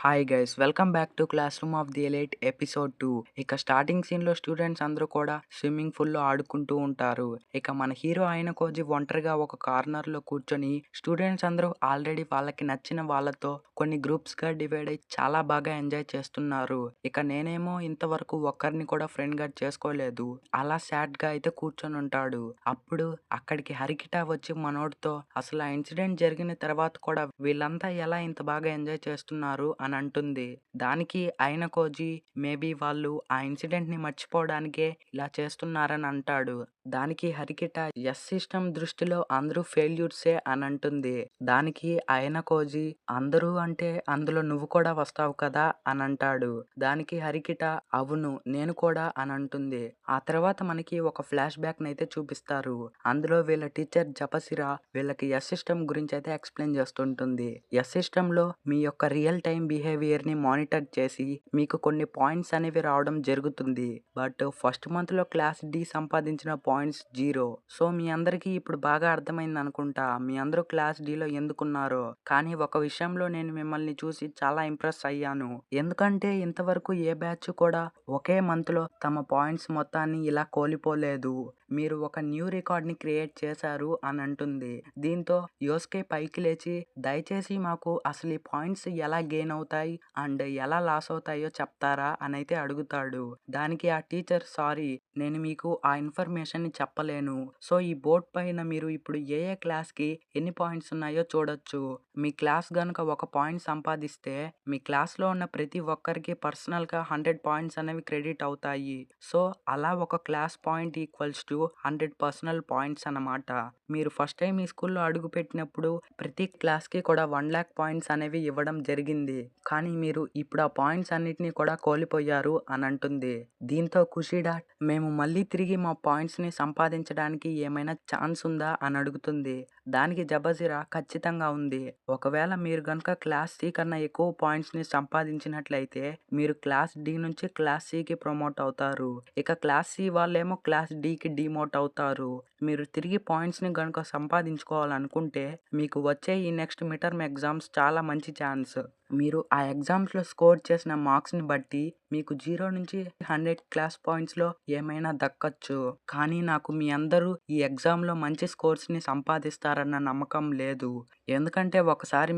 Hi guys, welcome back to class room of the elite episode 2. ఇక starting సీన్లో students అందరూ కూడా swimming పూల్లో ఆడుకుంటూ ఉంటారు. ఇక మన హీరో అయిన కోజీ ఒంటరిగా ఒక కార్నర్లో కూర్చొని స్టూడెంట్స్ అందరూ ఆల్రెడీ వాళ్ళకి నచ్చిన వాళ్ళతో కొన్ని గ్రూప్స్గా డివైడ్ అయ్యి చాలా బాగా ఎంజాయ్ చేస్తున్నారు. ఇక నేనేమో ఇంతవరకు ఒక్కరిని కూడా ఫ్రెండ్గా చేసుకోలేదు, అలా సాడ్గా అయితే కూర్చొని ఉంటాడు. అప్పుడు అక్కడికి హరికిట వచ్చి మనోడితో అసలు ఆ ఇన్సిడెంట్ జరిగిన తర్వాత కూడా వీళ్ళంతా ఎలా ఇంత బాగా ఎంజాయ్ చేస్తున్నారు అని అంటుంది. దానికి అయిన కోజీ మేబీ వాళ్ళు ఆ ఇన్సిడెంట్ ని మర్చిపోవడానికే ఇలా చేస్తున్నారని అంటాడు. దానికి హరికిట ఎస్ సిస్టమ్ దృష్టిలో అందరూ ఫెయిల్యూర్సే అని అంటుంది. దానికి ఆయన కోజీ అందరూ అంటే అందులో నువ్వు కూడా వస్తావు కదా అని అంటాడు. దానికి హరికిట అవును నేను కూడా అని అంటుంది. ఆ తర్వాత మనకి ఒక ఫ్లాష్ బ్యాక్ నైతే చూపిస్తారు. అందులో వీళ్ళ టీచర్ జపసిరా వీళ్ళకి ఎస్ సిస్టమ్ గురించి అయితే ఎక్స్ప్లెయిన్ చేస్తుంటుంది. ఎస్ సిస్టమ్ లో మీ యొక్క రియల్ టైం బిహేవియర్ ని మానిటర్ చేసి మీకు కొన్ని పాయింట్స్ అనేవి రావడం జరుగుతుంది. బట్ ఫస్ట్ మంత్ లో క్లాస్ డి సంపాదించిన పాయింట్స్ 0. సో మీ అందరికీ ఇప్పుడు బాగా అర్థమైంది అనుకుంటా మీ అందరూ క్లాస్ డి లో ఎందుకున్నారో. కానీ ఒక విషయంలో నేను మిమ్మల్ని చూసి చాలా ఇంప్రెస్ అయ్యాను. ఎందుకంటే ఇంతవరకు ఏ బ్యాచ్ కూడా ఒకే మంత్ లో తమ పాయింట్స్ మొత్తాన్ని ఇలా కోల్పోలేదు. మీరు ఒక న్యూ రికార్డ్ ని క్రియేట్ చేశారు అని అంటుంది. దీంతో యోస్కే పైకి లేచి దయచేసి మాకు అసలు ఈ పాయింట్స్ ఎలా గెయిన్ అవుతాయి అండ్ ఎలా లాస్ అవుతాయో చెప్తారా అని అయితే అడుగుతాడు. దానికి ఆ టీచర్ సారీ నేను మీకు ఆ ఇన్ఫర్మేషన్ ని చెప్పలేను. సో ఈ బోర్డ్ పైన మీరు ఇప్పుడు ఏ ఏ క్లాస్ కి ఎన్ని పాయింట్స్ ఉన్నాయో చూడొచ్చు. మీ క్లాస్ గనుక ఒక పాయింట్ సంపాదిస్తే మీ క్లాస్ లో ఉన్న ప్రతి ఒక్కరికి పర్సనల్ గా 100 పాయింట్స్ అనేవి క్రెడిట్ అవుతాయి. సో అలా ఒక class point equals to 100 personal points అన్నమాట. మీరు ఫస్ట్ టైం ఈ స్కూల్లో అడుగు పెట్టినప్పుడు ప్రతి క్లాస్ కి కూడా 1,00,000 పాయింట్స్ అనేవి ఇవ్వడం జరిగింది. కానీ మీరు ఇప్పుడు ఆ పాయింట్స్ అన్నిటినీ కూడా కోల్పోయారు అని అంటుంది. దీంతో కుషిడా మేము మళ్ళీ తిరిగి మా పాయింట్స్ ని సంపాదించడానికి ఏమైనా ఛాన్స్ ఉందా అని అడుగుతుంది. దానికి జబజిరా ఖచ్చితంగా ఉంది. ఒకవేళ మీరు గనుక క్లాస్ సి కన్నా ఎక్కువ పాయింట్స్ ని సంపాదించినట్లయితే మీరు క్లాస్ డి నుంచి క్లాస్ సి కి ప్రమోట్ అవుతారు. ఇక క్లాస్ సి వాళ్ళేమో క్లాస్ డి కి డిమోట్ అవుతారు. మీరు తిరిగి పాయింట్స్ ని గనుక సంపాదించుకోవాలనుకుంటే మీకు వచ్చే ఈ నెక్స్ట్ మిడ్ టర్మ్ ఎగ్జామ్స్ చాలా మంచి ఛాన్స్. మీరు ఆ ఎగ్జామ్స్ లో స్కోర్ చేసిన మార్క్స్ ని బట్టి మీకు 0 నుంచి 100 క్లాస్ పాయింట్స్ లో ఏమైనా దక్కచ్చు. కానీ నాకు మీ అందరూ ఈ ఎగ్జామ్ లో మంచి స్కోర్స్ ని సంపాదిస్తారన్న నమ్మకం లేదు. ఎందుకంటే ఒకసారి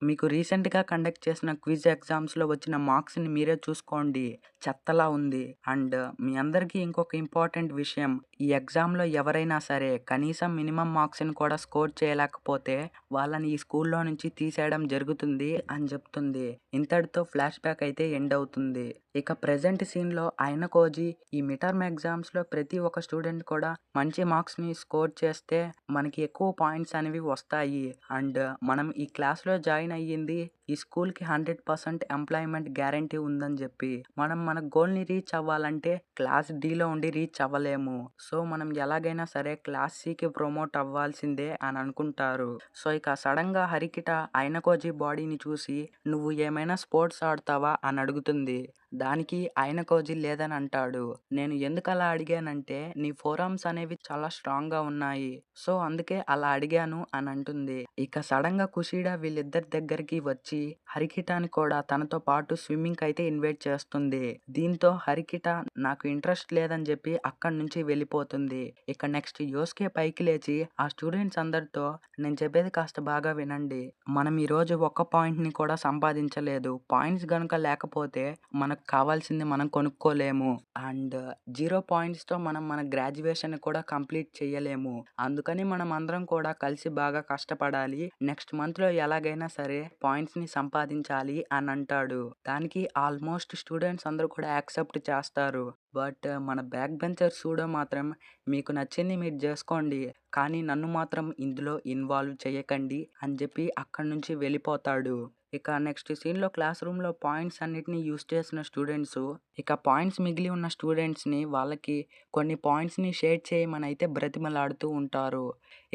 మీకు రీసెంట్ గా కండక్ట్ చేసిన క్విజ్ ఎగ్జామ్స్ లో వచ్చిన మార్క్స్ ని మీరే చూసుకోండి, చెత్తలా ఉంది. అండ్ మీ అందరికీ ఇంకొక ఇంపార్టెంట్ విషయం, ఈ ఎగ్జామ్ లో ఎవరైనా సరే కనీసం మినిమం మార్క్స్ ని కూడా స్కోర్ చేయలేకపోతే వాళ్ళని ఈ స్కూల్లో నుంచి తీసేయడం జరుగుతుంది అని చెప్తుంది. ఇంతటితో ఫ్లాష్ బ్యాక్ అయితే ఎండ్ అవుతుంది. ఇక ప్రెజెంట్ సీన్ లో అయిన కోజీ ఈ మిడ్ టర్మ్ ఎగ్జామ్స్ లో ప్రతి ఒక్క స్టూడెంట్ కూడా మంచి మార్క్స్ ని స్కోర్ చేస్తే మనకి ఎక్కువ పాయింట్స్ అనేవి వస్తాయి. అండ్ మనం ఈ క్లాస్ లో జాయిన్ అయ్యింది ఈ స్కూల్ కి 100% ఎంప్లాయ్మెంట్ గ్యారంటీ ఉందని చెప్పి మనం మన గోల్ ని రీచ్ అవ్వాలంటే క్లాస్ డి లో ఉండి రీచ్ అవ్వలేము. సో మనం ఎలాగైనా సరే క్లాస్ సి కి ప్రమోట్ అవ్వాల్సిందే అని అనుకుంటారు. సో ఇక సడన్ గా హరికిట అయిన కోజీ బాడీని చూసి నువ్వు ఏమైనా స్పోర్ట్స్ ఆడతావా అని అడుగుతుంది. దానికి ఆయన కోజీ లేదని అంటాడు. నేను ఎందుకు అలా అడిగానంటే నీ ఫోర్ ఆర్మ్స్ అనేవి చాలా స్ట్రాంగ్ గా ఉన్నాయి, సో అందుకే అలా అడిగాను అని అంటుంది. ఇక సడన్ గా కుషిడా వీళ్ళిద్దరి దగ్గరికి వచ్చి హరికిటాని కూడా తనతో పాటు స్విమ్మింగ్ అయితే ఇన్వైట్ చేస్తుంది. దీంతో హరికిట నాకు ఇంట్రెస్ట్ లేదని చెప్పి అక్కడి నుంచి వెళ్ళిపోతుంది. ఇక నెక్స్ట్ యోస్కే పైకి లేచి ఆ స్టూడెంట్స్ అందరితో నేను చెప్పేది కాస్త బాగా వినండి, మనం ఈ రోజు ఒక్క పాయింట్ ని కూడా సంపాదించలేదు. పాయింట్స్ గనుక లేకపోతే మనకు కావాల్సింది మనం కొనుక్కోలేము. అండ్ 0 పాయింట్స్ తో మనం మన గ్రాడ్యుయేషన్ కూడా కంప్లీట్ చేయలేము. అందుకని మనం అందరం కూడా కలిసి బాగా కష్టపడాలి. నెక్స్ట్ మంత్ లో ఎలాగైనా సరే పాయింట్స్ ని సంపాదించాలి అని అంటాడు. దానికి ఆల్మోస్ట్ స్టూడెంట్స్ అందరూ కూడా యాక్సెప్ట్ చేస్తారు. బట్ మన బ్యాక్ బెంచర్ సూడో మాత్రం మీకు నచ్చింది మీరు చేసుకోండి, కానీ నన్ను మాత్రం ఇందులో ఇన్వాల్వ్ చేయకండి అని చెప్పి అక్కడి నుంచి వెళ్ళిపోతాడు. ఇక నెక్స్ట్ సీన్లో క్లాస్ రూమ్లో పాయింట్స్ అన్నిటిని యూస్ చేసిన స్టూడెంట్స్ ఇక పాయింట్స్ మిగిలి ఉన్న స్టూడెంట్స్ని వాళ్ళకి కొన్ని పాయింట్స్ని షేర్ చేయమని అయితే బ్రతిమలాడుతూ ఉంటారు.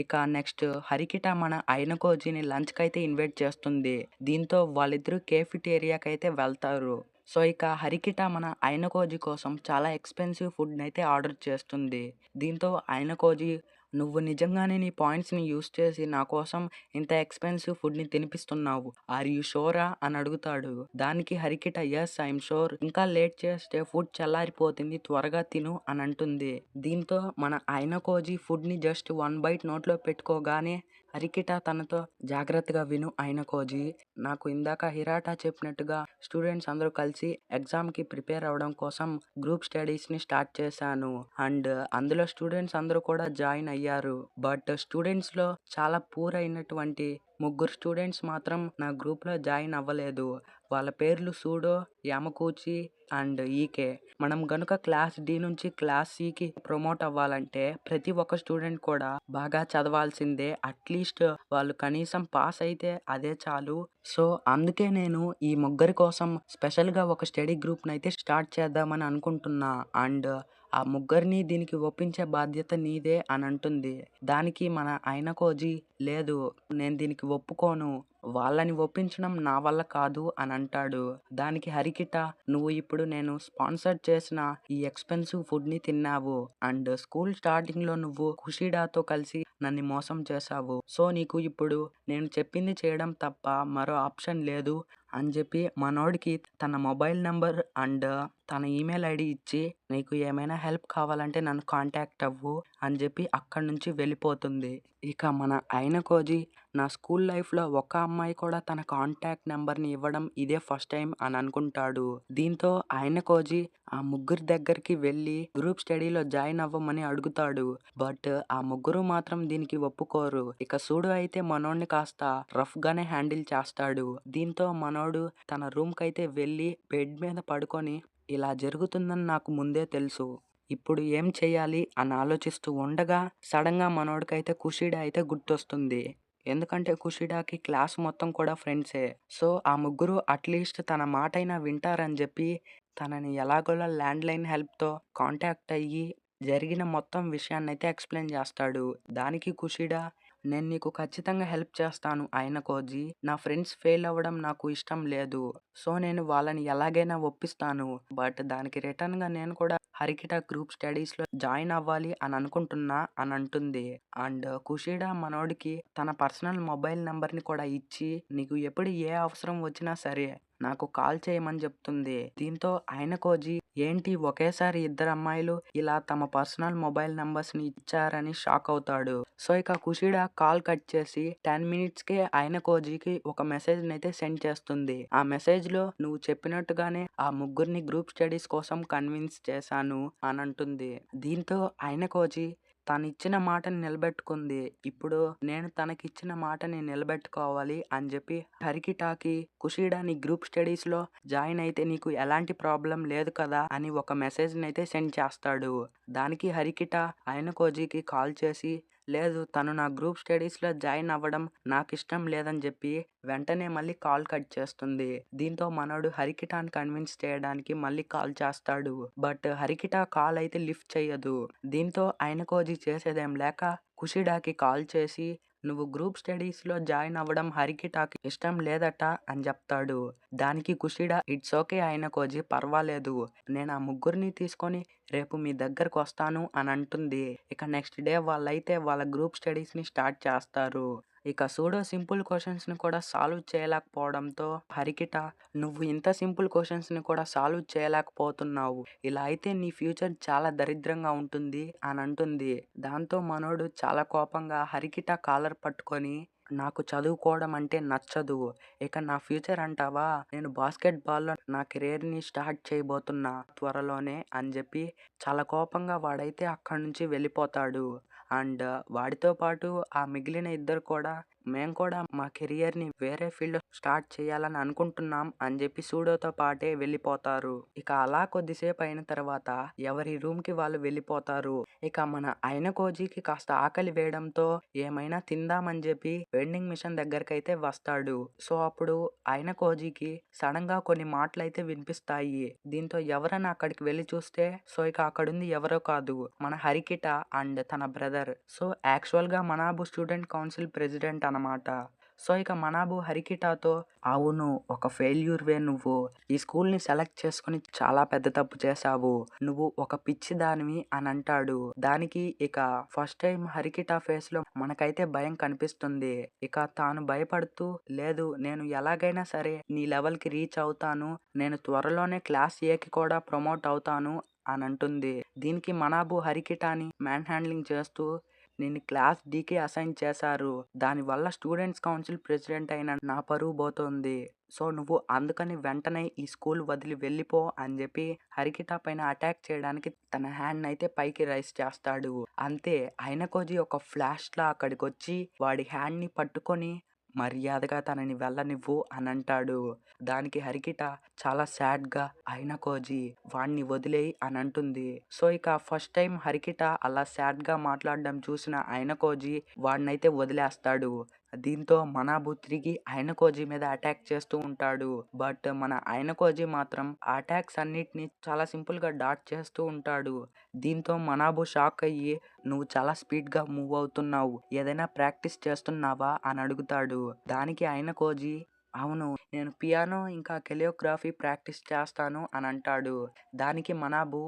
ఇక నెక్స్ట్ హరికిట మన అయిన కోజీని లంచ్కి అయితే ఇన్వైట్ చేస్తుంది. దీంతో వాళ్ళిద్దరూ కేఫిటేరియాకి అయితే వెళ్తారు. సో ఇక హరికిట మన అయిన కోజీ కోసం చాలా ఎక్స్పెన్సివ్ ఫుడ్ అయితే ఆర్డర్ చేస్తుంది. దీంతో అయిన కోజీ నువ్వు నిజంగానే నీ పాయింట్స్‌ని యూజ్ చేసి నా కోసం ఇంత ఎక్స్‌పెన్సివ్ ఫుడ్‌ని తినిపిస్తున్నావు. Are you షూరా? అని అడుగుతాడు. దానికి హరికిట యెస్ ఐ యామ్ షూర్. ఇంకా లేట్ చేస్తే ఫుడ్ చల్లారిపోతుంది. త్వరగా తిను అని అంటుంది. దీంతో మన ఐనకోజీ ఫుడ్‌ని జస్ట్ 1 బైట్ నోట్లో పెట్టుకోగానే హరికిట తనతో జాగ్రత్తగా విను ఐనకోజీ. నాకు ఇందాక హిరాటా చెప్పినట్టుగా స్టూడెంట్స్ అందరూ కలిసి ఎగ్జామ్‌కి ప్రిపేర్ అవ్వడం కోసం గ్రూప్ స్టడీస్‌ని స్టార్ట్ చేశాను. అండ్ అందులో స్టూడెంట్స్ అందరూ కూడా జాయిన్ అయ్యారు. బట్ స్టూడెంట్స్‌లో చాలా పూర్ అయినటువంటి ముగ్గురు స్టూడెంట్స్ మాత్రం నా గ్రూప్‌లో జాయిన్ అవ్వలేదు. వాళ్ళ పేర్లు సూడో, యామకూచి అండ్ ఈకే. మనం గనుక క్లాస్ డి నుంచి క్లాస్ సికి ప్రమోట్ అవ్వాలంటే ప్రతి ఒక్క స్టూడెంట్ కూడా బాగా చదవాల్సిందే. అట్లీస్ట్ వాళ్ళు కనీసం పాస్ అయితే అదే చాలు. సో అందుకే నేను ఈ ముగ్గురి కోసం స్పెషల్‌గా ఒక స్టడీ గ్రూప్‌నైతే స్టార్ట్ చేద్దామని అనుకుంటున్నా. అండ్ ఆ ముగ్గురిని దీనికి ఒప్పించే బాధ్యత నీదే అని అంటుంది. దానికి మన ఐనకోజీ లేదు, నేను దీనికి ఒప్పుకోను. వాళ్ళని ఒప్పించడం నా వల్ల కాదు అని అంటాడు. దానికి హరికిట నువ్వు ఇప్పుడు నేను స్పాన్సర్ చేసిన ఈ ఎక్స్‌పెన్సివ్ ఫుడ్‌ని తిన్నావు. అండ్ స్కూల్ స్టార్టింగ్‌లో నువ్వు కుషిడాతో కలిసి నన్ను మోసం చేశావు. సో నీకు ఇప్పుడు నేను చెప్పింది చేయడం తప్ప మరో ఆప్షన్ లేదు అని చెప్పి మనోడికి తన మొబైల్ నంబర్ అండ్ తన ఈమెయిల్ ఐడి ఇచ్చి నీకు ఏమైనా హెల్ప్ కావాలంటే నన్ను కాంటాక్ట్ అవ్వు అని చెప్పి అక్కడి నుంచి వెళ్ళిపోతుంది. ఇక మన ఐనకోజీ నా స్కూల్ లైఫ్‌లో ఒక్క అమ్మాయి కూడా తన కాంటాక్ట్ నంబర్‌ని ఇవ్వడం ఇదే ఫస్ట్ టైం అని అనుకుంటాడు. దీంతో ఐనకోజీ ఆ ముగ్గురి దగ్గరికి వెళ్ళి గ్రూప్ స్టడీలో జాయిన్ అవ్వమని అడుగుతాడు. బట్ ఆ ముగ్గురు మాత్రం దీనికి ఒప్పుకోరు. ఇక సూడు అయితే మనోడిని కాస్త రఫ్ గానే హ్యాండిల్ చేస్తాడు. దీంతో మనోడు తన రూమ్‌కైతే వెళ్ళి బెడ్ మీద పడుకొని ఇలా జరుగుతుందని నాకు ముందే తెలుసు. ఇప్పుడు ఏం చెయ్యాలి అని ఆలోచిస్తూ ఉండగా సడన్‌గా మనోడికైతే కుషిడా అయితే గుర్తొస్తుంది. ఎందుకంటే కుషిడాకి క్లాస్ మొత్తం కూడా ఫ్రెండ్సే. సో ఆ ముగ్గురు అట్‌లీస్ట్ తన మాటైనా వింటారని జెప్పి తనని ఎలాగోలా ల్యాండ్‌లైన్ హెల్ప్‌తో కాంటాక్ట్ అయ్యి జరిగిన మొత్తం విషయాన్నైతే ఎక్స్‌ప్లెయిన్ జేస్తాడు. దానికి కుషిడా నేను నీకు ఖచ్చితంగా హెల్ప్ చేస్తాను ఐనకోజీ. నా ఫ్రెండ్స్ ఫెయిల్ అవ్వడం నాకు ఇష్టం లేదు. సో నేను వాళ్ళని ఎలాగైనా ఒప్పిస్తాను. బట్ దానికి రిటర్న్‌గా నేను కూడా హరికిట గ్రూప్ స్టడీస్‌లో జాయిన్ అవ్వాలి అని అనుకుంటున్నా అని అంటుంది. అండ్ కుషిడా మనోడికి తన పర్సనల్ మొబైల్ నంబర్‌ని కూడా ఇచ్చి నీకు ఎప్పుడు ఏ అవసరం వచ్చినా సరే నాకు కాల్ చేయమని చెప్తుంది. దీంతో ఐనకోజీ ఏంటి ఒకేసారి ఇద్దరు అమ్మాయిలు ఇలా తమ పర్సనల్ మొబైల్ నంబర్స్‌ని ఇచ్చారని షాక్ అవుతాడు. సో ఇక కుషిడా కాల్ కట్ చేసి 10 మినిట్స్‌కే ఐనకోజీకి ఒక మెసేజ్‌నైతే సెండ్ చేస్తుంది. ఆ మెసేజ్‌లో నువ్వు చెప్పినట్టుగానే ఆ ముగ్గురిని గ్రూప్ స్టడీస్ కోసం కన్విన్స్ చేశాను అని అంటుంది. దీంతో ఐనకోజీ తనిచ్చిన మాటని నిలబెట్టుకుంది. ఇప్పుడు నేను తనకిచ్చిన మాటని నిలబెట్టుకోవాలి అని జెప్పి హరికిటాకి కుషిడా నీ గ్రూప్ స్టడీస్‌లో జాయిన్ అయితే నీకు ఎలాంటి ప్రాబ్లమ్ లేదు కదా అని ఒక మెసేజ్‌నైతే సెండ్ చేస్తాడు. దానికి హరికిట ఐనకోజీకి కాల్ చేసి లేదు తను నా గ్రూప్ స్టడీస్‌లో జాయిన్ అవ్వడం నాకిష్టం లేదని జెప్పి వెంటనే మళ్ళీ కాల్ కట్ చేస్తుంది. దీంతో మనోడు హరికిటాని కన్విన్స్ చేయడానికి మళ్ళీ కాల్ చేస్తాడు. బట్ హరికిట కాల్ అయితే లిఫ్ట్ చెయ్యదు. దీంతో ఐనకోజీ చేసేదేం లేక కుషిడాకి కాల్ చేసి నువ్వు గ్రూప్ స్టడీస్‌లో జాయిన్ అవ్వడం హరికిటాకి ఇష్టం లేదట అని జెప్తాడు. దానికి కుషిడా ఇట్స్ ఓకే ఐనకోజీ పర్వాలేదు. నేను ఆ ముగ్గురిని తీసుకొని రేపు మీ దగ్గరకొస్తాను అని అంటుంది. ఇక నెక్స్ట్ డే వాళ్ళైతే వాళ్ళ గ్రూప్ స్టడీస్‌ని స్టార్ట్ చేస్తారు. ఇక సూడో సింపుల్ క్వెషన్స్‌ని కూడా సాల్వ్ చేయలేకపోవడంతో హరికిట నువ్వు ఇంత సింపుల్ క్వెషన్స్‌ని కూడా సాల్వ్ చేయలేకపోతున్నావు. ఇలా అయితే నీ ఫ్యూచర్ చాలా దరిద్రంగా ఉంటుంది అని అంటుంది. దాంతో మనోడు చాలా కోపంగా హరికిట కాలర్ పట్టుకొని నాకు చదువుకోవడం అంటే నచ్చదు. ఇక నా ఫ్యూచర్ అంటావా? నేను బాస్కెట్‌బాల్‌లో నా కెరియర్‌ని స్టార్ట్ చేయబోతున్నా త్వరలోనే అని జెప్పి చాలా కోపంగా వాడైతే అక్కడి నుంచి వెళ్ళిపోతాడు. అండ్ వాడితో పాటు ఆ మిగిలిన ఇద్దరు కూడా మేము కూడా మా కెరియర్‌ని వేరే ఫీల్డ్‌లో స్టార్ట్ చేయాలని అనుకుంటున్నాం అని జెప్పి సూడోతో పాటే వెళ్ళిపోతారు. ఇక అలా కొద్దిసేపు అయిన తర్వాత ఎవరి రూమ్‌కి వాళ్ళు వెళ్ళిపోతారు. ఇక మన ఐనకోజీకి కాస్త ఆకలి వేయడంతో ఏమైనా తిందామని జెప్పి వెండింగ్ మిషన్ దగ్గరకైతే వస్తాడు. సో అప్పుడు ఐనకోజీకి సడెన్‌గా కొన్ని మాటలైతే వినిపిస్తాయి. దీంతో ఎవరని అక్కడికి వెళ్లి చూస్తే సో ఇక అక్కడుంది ఎవరో కాదు మన హరికిట అండ్ తన బ్రదర్. సో యాక్చువల్‌గా మనాబు స్టూడెంట్ కౌన్సిల్ ప్రెసిడెంట్ అనమాట. సో ఇక మనాబు హరికిటాతో అవును ఒక ఫెయిల్యూర్వే నువ్వు. ఈ స్కూల్‌ని సెలెక్ట్ చేసుకొని చాలా పెద్ద తప్పు చేశావు. నువ్వు ఒక పిచ్చి దానివి అని అంటాడు. దానికి ఇక ఫస్ట్ టైమ్ హరికిటా ఫేస్‌లో మనకైతే భయం కనిపిస్తుంది. ఇక తాను భయపడుతూ లేదు నేను ఎలాగైనా సరే నీ లెవెల్‌కి రీచ్ అవుతాను. నేను త్వరలోనే క్లాస్ ఏకి కూడా ప్రమోట్ అవుతాను అని అంటుంది. దీనికి మనాబు హరికిటాని మ్యాన్ హ్యాండ్లింగ్ చేస్తూ నిన్ను క్లాస్ డీకి అసైన్ చేశారు. దానివల్ల స్టూడెంట్స్ కౌన్సిల్ ప్రెసిడెంట్ అయిన నా పరువు పోతుంది. సో నువ్వు అందుకని వెంటనే ఈ స్కూల్ వదిలి వెళ్ళిపో అని చెప్పి హరికిటా పైన అటాక్ చేయడానికి తన హ్యాండ్ అయితే పైకి రైస్ చేస్తాడు. అంతే అయినకోజీ ఒక ఫ్లాష్ లా అక్కడికొచ్చి వాడి హ్యాండ్ ని పట్టుకొని మర్యాదగా తనని వెళ్ళనివ్వు అని అంటాడు. దానికి హరికిట చాలా సాడ్ గా అయినకోజీ వాణ్ణి వదిలేయ్ అని అంటుంది. సో ఇక ఫస్ట్ టైం హరికిట అలా సాడ్ గా మాట్లాడడం చూసిన అయినకోజీ వాడినైతే వదిలేస్తాడు. దీంతో మనాబు తిరిగి అయినకోజీ మీద అటాక్ చేస్తూ ఉంటాడు. బట్ మన అయినకోజీ మాత్రం ఆ అటాక్స్ అన్నిటిని చాలా సింపుల్ గా డాట్ చేస్తూ ఉంటాడు. దీంతో మనాబు షాక్ అయ్యి నువ్వు చాలా స్పీడ్ గా మూవ్ అవుతున్నావు. ఏదైనా ప్రాక్టీస్ చేస్తున్నావా అని అడుగుతాడు. దానికి అయినకోజీ అవును నేను పియానో ఇంకా కెలియోగ్రఫీ ప్రాక్టీస్ చేస్తాను అని అంటాడు. దానికి మనాబు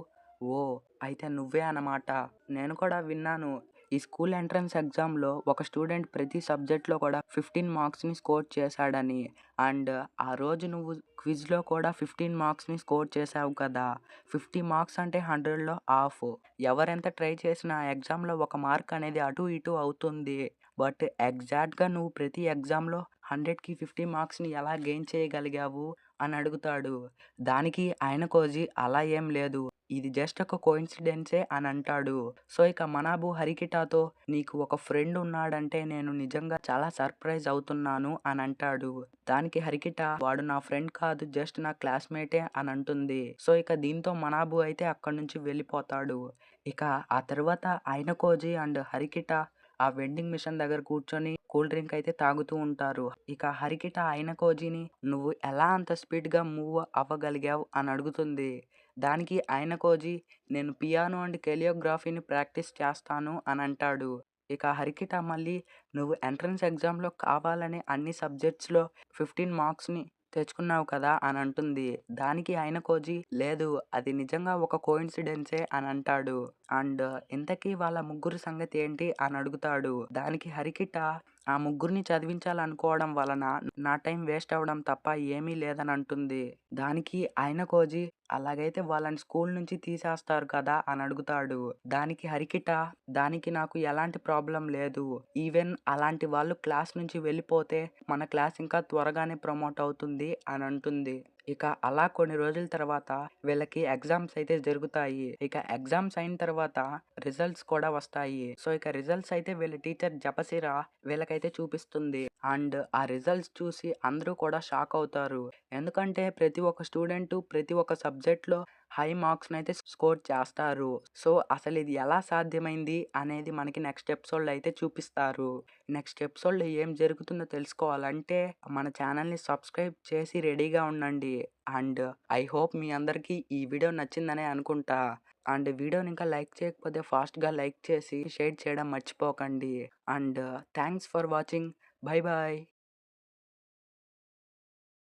ఓ అయితే నువ్వే అన్నమాట. నేను కూడా విన్నాను. ఈ స్కూల్ ఎంట్రన్స్ ఎగ్జామ్‌లో ఒక స్టూడెంట్ ప్రతి సబ్జెక్ట్‌లో కూడా 15 మార్క్స్‌ని స్కోర్ చేశాడని. అండ్ ఆ రోజు నువ్వు క్విజ్‌లో కూడా 15 మార్క్స్‌ని స్కోర్ చేశావు కదా! 50 మార్క్స్ అంటే 100లో హాఫ్. ఎవరెంత ట్రై చేసినా ఆ ఎగ్జామ్‌లో ఒక మార్క్ అనేది అటు ఇటు అవుతుంది. బట్ ఎగ్జాక్ట్‌గా నువ్వు ప్రతి ఎగ్జామ్‌లో 100కి 50 మార్క్స్‌ని ఎలా గెయిన్ చేయగలిగావు అని అడుగుతాడు. దానికి అయినకోజీ అలా ఏం లేదు. ఇది జస్ట్ ఒక కోయిన్సిడెన్సే అని అంటాడు. సో ఇక మనాబు హరికిటాతో నీకు ఒక ఫ్రెండ్ ఉన్నాడంటే నేను నిజంగా చాలా సర్ప్రైజ్ అవుతున్నాను అని అంటాడు. దానికి హరికిట వాడు నా ఫ్రెండ్ కాదు జస్ట్ నా క్లాస్మేటే అని అంటుంది. సో ఇక దీంతో మనాబు అయితే అక్కడి నుంచి వెళ్ళిపోతాడు. ఇక ఆ తర్వాత అయినకోజీ అండ్ హరికిట ఆ వెండింగ్ మిషన్ దగ్గర కూర్చొని కూల్ డ్రింక్ అయితే తాగుతూ ఉంటారు. ఇక హరికిట అయినకోజీని నువ్వు ఎలా అంత స్పీడ్ గా మూవ్ అవ్వగలిగావు అని అడుగుతుంది. దానికి అయినకోజీ నేను పియానో అండ్ కెలియోగ్రఫీని ప్రాక్టీస్ చేస్తాను అని అంటాడు. ఇక హరికిట మళ్ళీ నువ్వు ఎంట్రన్స్ ఎగ్జామ్‌లో కావాలని అన్ని సబ్జెక్ట్స్‌లో 15 మార్క్స్‌ని తెచ్చుకున్నావు కదా అని అంటుంది. దానికి అయినకోజీ లేదు అది నిజంగా ఒక కోయిన్సిడెన్సే అని అంటాడు. అండ్ ఇంతకీ వాళ్ళ ముగ్గురు సంగతి ఏంటి అని అడుగుతాడు. దానికి హరికిట ఆ ముగ్గురిని చదివించాలనుకోవడం వలన నా టైం వేస్ట్ అవ్వడం తప్ప ఏమీ లేదని అంటుంది. దానికి అయినకోజీ అలాగైతే వాళ్ళని స్కూల్ నుంచి తీసేస్తారు కదా అని అడుగుతాడు. దానికి హరికిట దానికి నాకు ఎలాంటి ప్రాబ్లం లేదు. ఈవెన్ అలాంటి వాళ్ళు క్లాస్ నుంచి వెళ్ళిపోతే మన క్లాస్ ఇంకా త్వరగానే ప్రమోట్ అవుతుంది అని అంటుంది. ఇక అలా కొన్ని రోజుల తర్వాత వీళ్ళకి ఎగ్జామ్స్ అయితే జరుగుతాయి. ఇక ఎగ్జామ్స్ అయిన తర్వాత రిజల్ట్స్ కూడా వస్తాయి. సో ఇక రిజల్ట్స్ అయితే వీళ్ళ టీచర్ జపసిరా వీళ్ళకైతే చూపిస్తుంది. అండ్ ఆ రిజల్ట్స్ చూసి అందరూ కూడా షాక్ అవుతారు. ఎందుకంటే ప్రతి ఒక్క స్టూడెంట్ ప్రతి ఒక్క సబ్జెక్ట్‌లో హై మార్క్స్‌నైతే స్కోర్ చేస్తారు. సో అసలు ఇది ఎలా సాధ్యమైంది అనేది మనకి నెక్స్ట్ ఎపిసోడ్‌లో అయితే చూపిస్తారు. నెక్స్ట్ ఎపిసోడ్‌లో ఏం జరుగుతుందో తెలుసుకోవాలంటే మన ఛానల్‌ని సబ్స్క్రైబ్ చేసి రెడీగా ఉండండి. అండ్ ఐ హోప్ మీ అందరికీ ఈ వీడియో నచ్చిందనే అనుకుంటా. అండ్ వీడియోని ఇంకా లైక్ చేయకపోతే ఫాస్ట్‌గా లైక్ చేసి షేర్ చేయడం మర్చిపోకండి. And thanks for watching. By by.